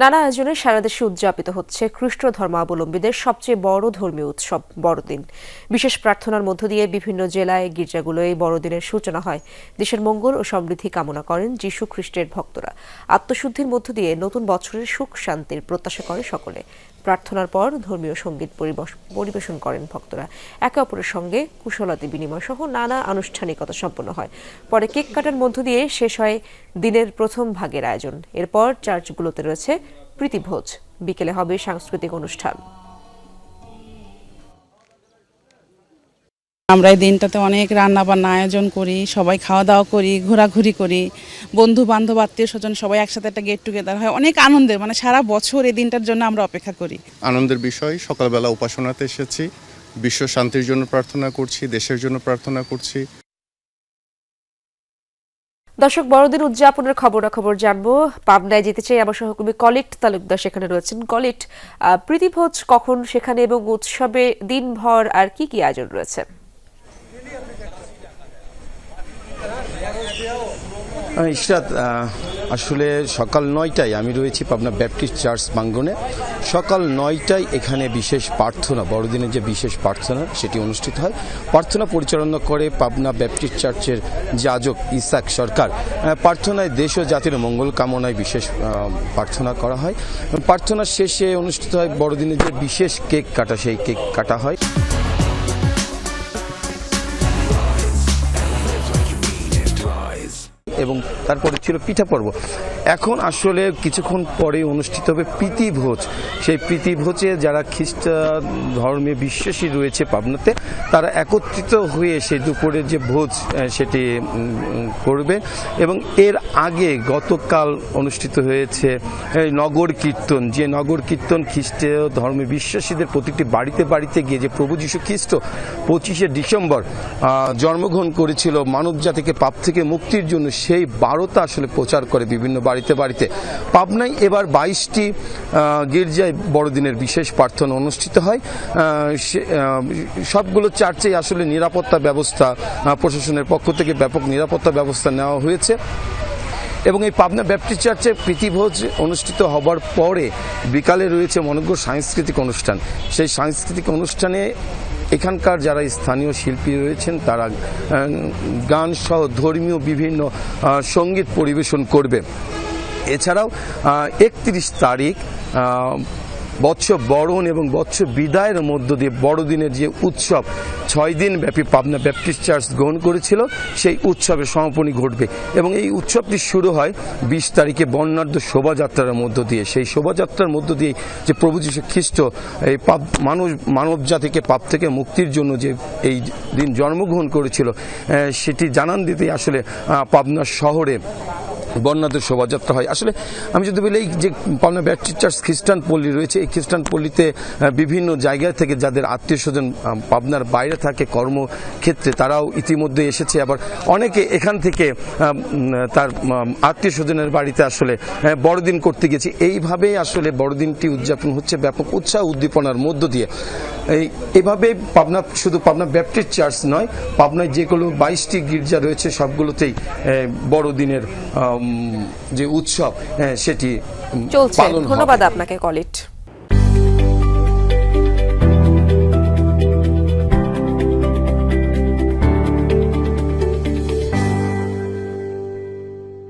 নানা আয়োজনে সারা দেশে উদযাপিত হচ্ছে খ্রিস্ট ধর্মাবলম্বীদের সবচেয়ে বড় ধর্মীয় উৎসব বড়দিন। বিশেষ প্রার্থনার মধ্য দিয়ে বিভিন্ন জেলায় গির্জাগুলোয় বড়দিনের সূচনা হয়। দেশের মঙ্গল ও সমৃদ্ধি কামনা করেন যীশু খ্রিস্টের ভক্তরা। আত্মশুদ্ধির মধ্য দিয়ে নতুন বছরের সুখ শান্তির প্রত্যাশা করে সকলে। প্রার্থনার পর ধর্মীয় সঙ্গীত পরিবেশন করেন ভক্তরা। একে অপরের সঙ্গে কুশলাদি বিনিময় সহ নানা আনুষ্ঠানিকতা সম্পন্ন হয়। পরে কেক কাটার মধ্য দিয়ে শেষ হয় দিনের প্রথম ভাগের আয়োজন। এরপর চার্চগুলোতে রয়েছে প্রীতিভোজ। বিকেলে হবে সাংস্কৃতিক অনুষ্ঠান। আমরা এই দিনটাতে অনেক রান্না বান্না আয়োজন করি, সবাই খাওয়া দাওয়া করি, ঘোরাঘুরি করি, বন্ধু বান্ধব আত্মীয় স্বজন সবাই একসাথে একটা গেট টুগেদার হয়। অনেক আনন্দের, সারা বছর এই দিনটার জন্য আমরা অপেক্ষা করি। আনন্দের বিষয়, সকালবেলা উপাসনাতে এসেছি, বিশ্ব শান্তির জন্য প্রার্থনা করছি, দেশের জন্য প্রার্থনা করছি। দর্শক, বড়দিন উদযাপনের খবরাখবর জানবো। পাবনায় যেতে চাই আমার সহকর্মী কলিট তালুকদার সেখানে রয়েছেন। কলিট, প্রীতিভোজ কখন সেখানে এবং উৎসবে দিনভর আর কি কি আয়োজন রয়েছে? ইশরাত, আসলে সকাল 9টায় আমি রয়েছি পাবনা ব্যাপটিস্ট চার্চ প্রাঙ্গণে। সকাল 9টায় এখানে বিশেষ প্রার্থনা, বড়দিনের যে বিশেষ প্রার্থনা সেটি অনুষ্ঠিত হয়। প্রার্থনা পরিচালনা করে পাবনা ব্যাপটিস্ট চার্চের যাজক ইসাক সরকার। প্রার্থনায় দেশ ও জাতির মঙ্গল কামনায় বিশেষ প্রার্থনা করা হয়। প্রার্থনার শেষে অনুষ্ঠিত হয় বড়দিনের যে বিশেষ কেক কাটা, সেই কেক কাটা হয়। এবং তারপরে ছিল পিঠা পর্ব। এখন আসলে কিছুক্ষণ পরে অনুষ্ঠিত হবে প্রীতিভোজ। সেই প্রীতিভোজে যারা খ্রিস্ট ধর্মে বিশ্বাসী রয়েছে পাবনাতে, তারা একত্রিত হয়ে সেই দুপুরের যে ভোজ সেটি করবে। এবং এর আগে গতকাল অনুষ্ঠিত হয়েছে নগর কীর্তন, যে নগর কীর্তন খ্রিস্টীয় ধর্মে বিশ্বাসীদের প্রতিটি বাড়িতে বাড়িতে গিয়ে যে প্রভু যীশু খ্রিস্ট 25শে ডিসেম্বর জন্মগ্রহণ করেছিল মানব জাতিকে পাপ থেকে মুক্তির জন্য, সেই বার্তা আসলে প্রচার করে বিভিন্ন বাড়িতে বাড়িতে। পাবনায় এবার 22টি গির্জায় বড়দিনের বিশেষ প্রার্থনা অনুষ্ঠিত হয়। সবগুলো চার্চেই আসলে নিরাপত্তা ব্যবস্থা প্রশাসনের পক্ষ থেকে ব্যাপক নিরাপত্তা ব্যবস্থা নেওয়া হয়েছে। এবং এই পাবনা ব্যাপটিস্ট চার্চে প্রীতিভোজ অনুষ্ঠিত হবার পরে বিকালে রয়েছে মনোজ্ঞ সাংস্কৃতিক অনুষ্ঠান। সেই সাংস্কৃতিক অনুষ্ঠানে এখানকার যারা স্থানীয় শিল্পী রয়েছেন তারা গান সহ ধর্মীয় বিভিন্ন সঙ্গীত পরিবেশন করবে। এছাড়াও 31 তারিখ বৎস বরণ এবং বৎস বিদায়ের মধ্য দিয়ে বড়দিনের যে উৎসব 6 দিন ব্যাপী পাবনা ব্যাপটিস্ট চার্চ গ্রহণ করেছিল, সেই উৎসবের সমাপনী ঘটবে। এবং এই উৎসবটি শুরু হয় 20 তারিখে বর্ণাঢ্য শোভাযাত্রার মধ্য দিয়ে। সেই শোভাযাত্রার মধ্য দিয়ে যে প্রভু যীশু খ্রিস্ট এই মানব জাতিকে পাপ থেকে মুক্তির জন্য যে এই দিন জন্মগ্রহণ করেছিল, সেটি জানান দিতে আসলে পাবনা শহরে বর্ণাঢ্য শোভাযাত্রা হয়। আসলে আমি যদি বলি, যে পাবনা ব্যাপটিস্ট চার্চ খ্রিস্টান পল্লী রয়েছে, এই খ্রিস্টান পল্লীতে বিভিন্ন জায়গা থেকে যাদের আত্মীয় স্বজন পাবনার বাইরে থাকে কর্মক্ষেত্রে, তারাও ইতিমধ্যে এসেছে। আবার অনেকে এখান থেকে তার আত্মীয় স্বজনের বাড়িতে আসলে বড়দিন করতে গেছে। এইভাবেই আসলে বড়দিনটি উদযাপন হচ্ছে ব্যাপক উৎসাহ উদ্দীপনার মধ্য দিয়ে। এভাবে পাবনা, শুধু পাবনা ব্যাপটিস্ট চার্চ নয়, পাবনায় যেগুলো 22টি গির্জা রয়েছে সবগুলোতেই বড়দিনের যে উৎসব সেটি চলছে। ধন্যবাদ আপনাকে কলিট।